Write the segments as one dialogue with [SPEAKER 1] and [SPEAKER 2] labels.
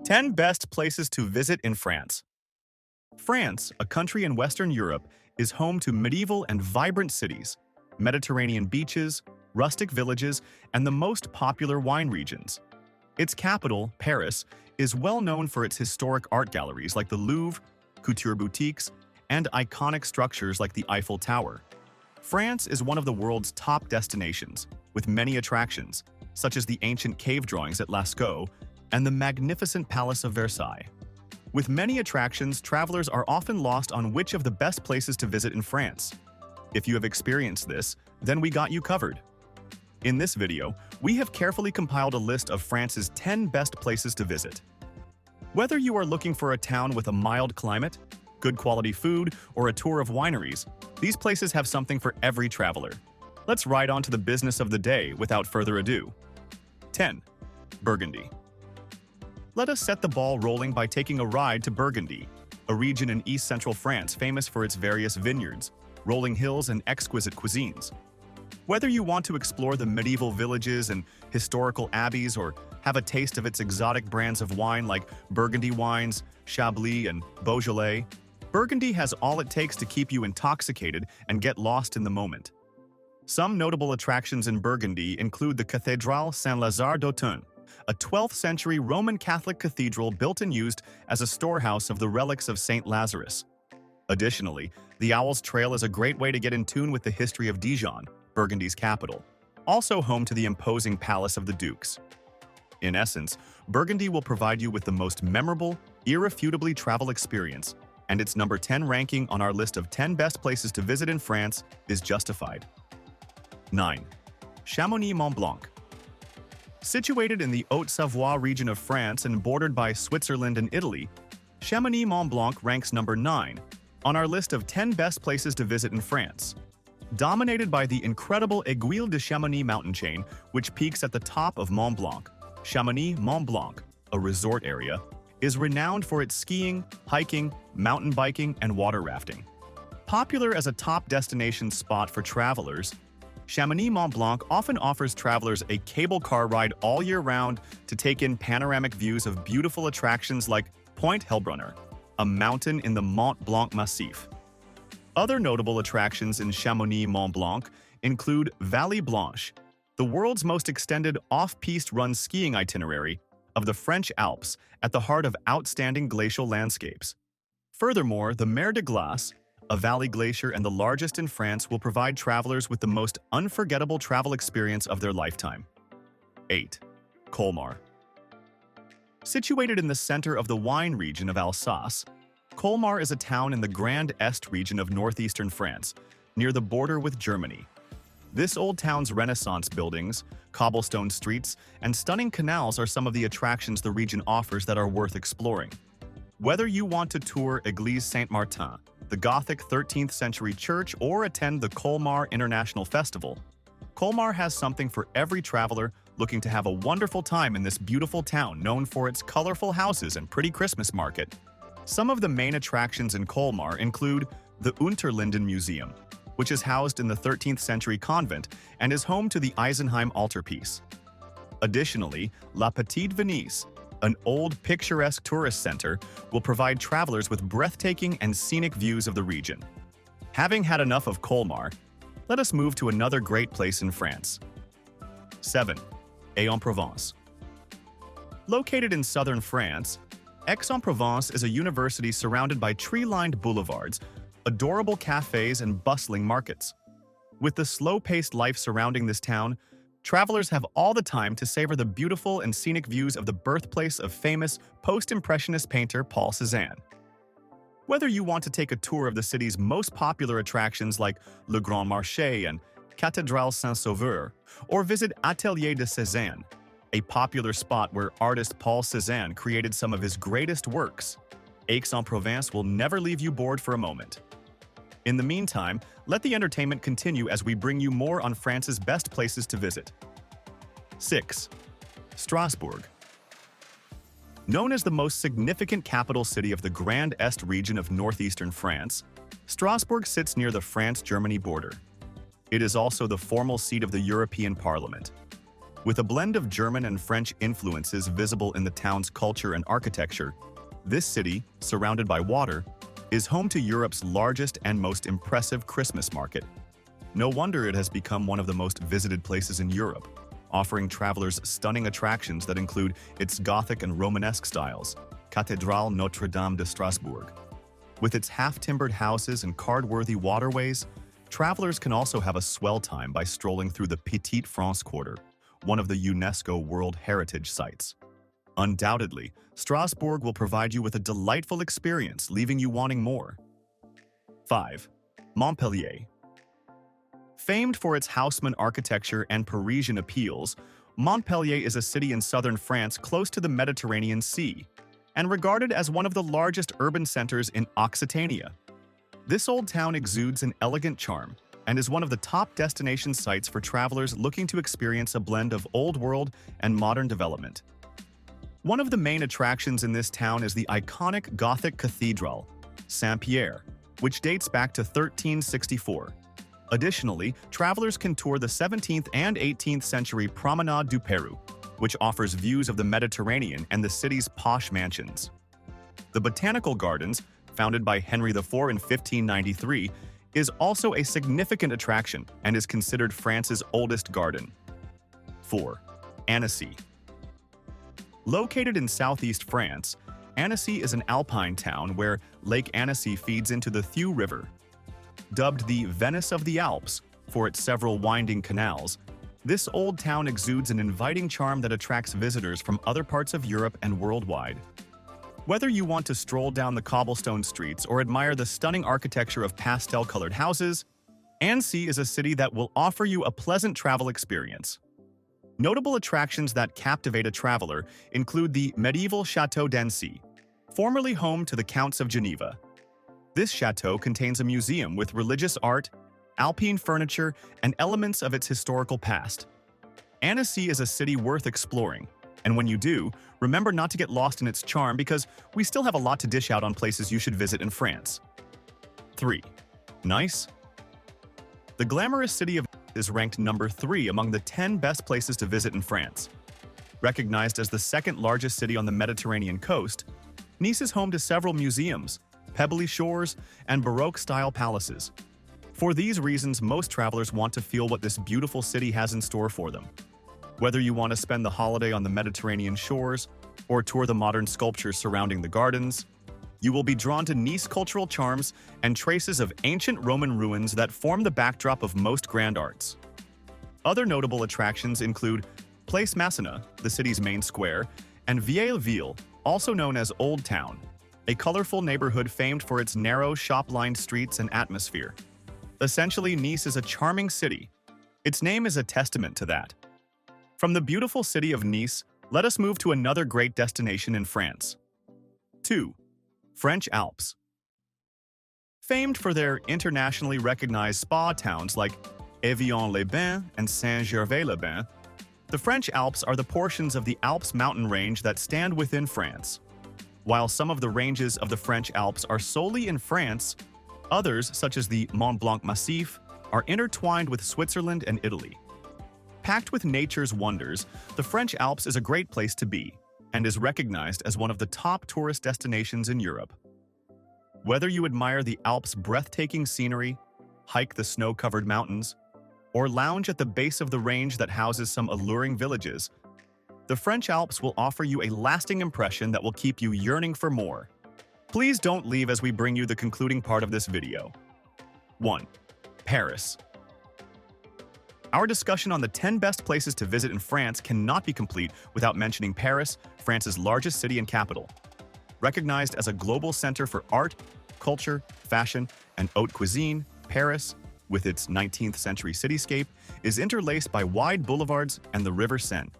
[SPEAKER 1] 10 Best Places to Visit in France. France, a country in Western Europe, is home to medieval and vibrant cities, Mediterranean beaches, rustic villages, and the most popular wine regions. Its capital, Paris, is well known for its historic art galleries like the Louvre, couture boutiques, and iconic structures like the Eiffel Tower. France is one of the world's top destinations, with many attractions, such as the ancient cave drawings at Lascaux and the magnificent Palace of Versailles. With many attractions, travelers are often lost on which of the best places to visit in France. If you have experienced this, then we got you covered. In this video, we have carefully compiled a list of France's 10 best places to visit. Whether you are looking for a town with a mild climate, good quality food, or a tour of wineries, these places have something for every traveler. Let's ride on to the business of the day without further ado. 10. Burgundy. Let us set the ball rolling by taking a ride to Burgundy, a region in east-central France famous for its various vineyards, rolling hills, and exquisite cuisines. Whether you want to explore the medieval villages and historical abbeys or have a taste of its exotic brands of wine like Burgundy wines, Chablis, and Beaujolais, Burgundy has all it takes to keep you intoxicated and get lost in the moment. Some notable attractions in Burgundy include the Cathédrale Saint-Lazare d'Autun, a 12th century Roman Catholic cathedral built and used as a storehouse of the relics of Saint Lazarus. Additionally, the Owl's Trail is a great way to get in tune with the history of Dijon, Burgundy's capital, also home to the imposing Palace of the Dukes. In essence, Burgundy will provide you with the most memorable, irrefutably travel experience, and its number 10 ranking on our list of 10 best places to visit in France is justified. 9. Chamonix-Mont-Blanc. Situated in the Haute-Savoie region of France and bordered by Switzerland and Italy, Chamonix-Mont-Blanc ranks number 9 on our list of 10 best places to visit in France. Dominated by the incredible Aiguilles de Chamonix mountain chain, which peaks at the top of Mont Blanc, Chamonix-Mont-Blanc, a resort area, is renowned for its skiing, hiking, mountain biking, and water rafting. Popular as a top destination spot for travelers, Chamonix-Mont-Blanc often offers travelers a cable car ride all year round to take in panoramic views of beautiful attractions like Point Hellbrunner, a mountain in the Mont Blanc Massif. Other notable attractions in Chamonix-Mont-Blanc include Vallée Blanche, the world's most extended off-piste run skiing itinerary of the French Alps at the heart of outstanding glacial landscapes. Furthermore, the Mer de Glace, a valley glacier and the largest in France, will provide travelers with the most unforgettable travel experience of their lifetime. 8. Colmar. Situated in the center of the wine region of Alsace, Colmar is a town in the Grand Est region of northeastern France, near the border with Germany. This old town's Renaissance buildings, cobblestone streets, and stunning canals are some of the attractions the region offers that are worth exploring. Whether you want to tour Église Saint-Martin, the Gothic 13th century church, or attend the Colmar International Festival, Colmar has something for every traveler looking to have a wonderful time in this beautiful town known for its colorful houses and pretty Christmas market. Some of the main attractions in Colmar include the Unterlinden Museum, which is housed in the 13th century convent and is home to the Eisenheim altarpiece. Additionally, La Petite Venise, an old picturesque tourist center, will provide travelers with breathtaking and scenic views of the region. Having had enough of Colmar, let us move to another great place in France. 7. Aix-en-Provence. Located in southern France, Aix-en-Provence is a university surrounded by tree-lined boulevards, adorable cafes, and bustling markets. With the slow-paced life surrounding this town, travelers have all the time to savor the beautiful and scenic views of the birthplace of famous post-impressionist painter Paul Cézanne. Whether you want to take a tour of the city's most popular attractions like Le Grand Marché and Cathédrale Saint-Sauveur, or visit Atelier de Cézanne, a popular spot where artist Paul Cézanne created some of his greatest works, Aix-en-Provence will never leave you bored for a moment. In the meantime, let the entertainment continue as we bring you more on France's best places to visit. 6. Strasbourg. Known as the most significant capital city of the Grand Est region of northeastern France, Strasbourg sits near the France-Germany border. It is also the formal seat of the European Parliament. With a blend of German and French influences visible in the town's culture and architecture, this city, surrounded by water, is home to Europe's largest and most impressive Christmas market. No wonder it has become one of the most visited places in Europe, offering travelers stunning attractions that include its Gothic and Romanesque styles, Cathédrale Notre-Dame de Strasbourg. With its half-timbered houses and card-worthy waterways, travelers can also have a swell time by strolling through the Petite France Quarter, one of the UNESCO World Heritage Sites. Undoubtedly, Strasbourg will provide you with a delightful experience, leaving you wanting more. 5. Montpellier. Famed for its Haussmann architecture and Parisian appeals, Montpellier is a city in southern France close to the Mediterranean Sea, and regarded as one of the largest urban centers in Occitania. This old town exudes an elegant charm and is one of the top destination sites for travelers looking to experience a blend of old world and modern development. One of the main attractions in this town is the iconic Gothic cathedral, Saint-Pierre, which dates back to 1364. Additionally, travelers can tour the 17th and 18th century Promenade du Pérou, which offers views of the Mediterranean and the city's posh mansions. The Botanical Gardens, founded by Henry IV in 1593, is also a significant attraction and is considered France's oldest garden. 4. Annecy. Located in southeast France, Annecy is an alpine town where Lake Annecy feeds into the Thiou River. Dubbed the Venice of the Alps for its several winding canals, this old town exudes an inviting charm that attracts visitors from other parts of Europe and worldwide. Whether you want to stroll down the cobblestone streets or admire the stunning architecture of pastel-colored houses, Annecy is a city that will offer you a pleasant travel experience. Notable attractions that captivate a traveler include the medieval Château d'Annecy, formerly home to the Counts of Geneva. This chateau contains a museum with religious art, alpine furniture, and elements of its historical past. Annecy is a city worth exploring, and when you do, remember not to get lost in its charm because we still have a lot to dish out on places you should visit in France. 3. Nice. The glamorous city of Nice is ranked number 3 among the 10 best places to visit in France. Recognized as the second largest city on the Mediterranean coast, Nice is home to several museums, pebbly shores, and Baroque-style palaces. For these reasons, most travelers want to feel what this beautiful city has in store for them. Whether you want to spend the holiday on the Mediterranean shores or tour the modern sculptures surrounding the gardens, you will be drawn to Nice's cultural charms and traces of ancient Roman ruins that form the backdrop of most grand arts. Other notable attractions include Place Masséna, the city's main square, and Vieille Ville, also known as Old Town, a colorful neighborhood famed for its narrow, shop-lined streets and atmosphere. Essentially, Nice is a charming city. Its name is a testament to that. From the beautiful city of Nice, let us move to another great destination in France. 2. French Alps. Famed for their internationally recognized spa towns like Evian-les-Bains and Saint-Gervais-les-Bains, the French Alps are the portions of the Alps mountain range that stand within France. While some of the ranges of the French Alps are solely in France, others, such as the Mont Blanc Massif, are intertwined with Switzerland and Italy. Packed with nature's wonders, the French Alps is a great place to be, and is recognized as one of the top tourist destinations in Europe. Whether you admire the Alps' breathtaking scenery, hike the snow-covered mountains, or lounge at the base of the range that houses some alluring villages, the French Alps will offer you a lasting impression that will keep you yearning for more. Please don't leave as we bring you the concluding part of this video. 1. Paris. Our discussion on the 10 best places to visit in France cannot be complete without mentioning Paris, France's largest city and capital. Recognized as a global center for art, culture, fashion, and haute cuisine, Paris, with its 19th century cityscape, is interlaced by wide boulevards and the River Seine.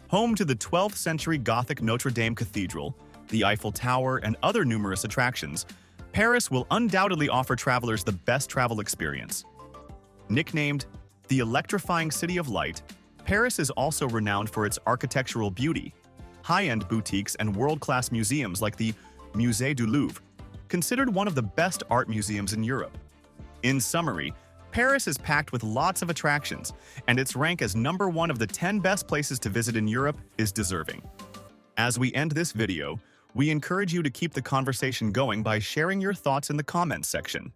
[SPEAKER 1] Home to the 12th century Gothic Notre Dame Cathedral, the Eiffel Tower, and other numerous attractions, Paris will undoubtedly offer travelers the best travel experience. Nicknamed the electrifying City of Light, Paris is also renowned for its architectural beauty, high-end boutiques, and world-class museums like the Musée du Louvre, considered one of the best art museums in Europe. In summary, Paris is packed with lots of attractions, and its rank as #1 of the 10 best places to visit in Europe is deserving. As we end this video, we encourage you to keep the conversation going by sharing your thoughts in the comments section.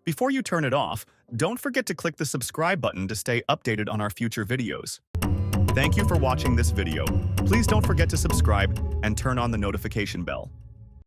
[SPEAKER 1] Before you turn it off, don't forget to click the subscribe button to stay updated on our future videos. Thank you for watching this video. Please don't forget to subscribe and turn on the notification bell.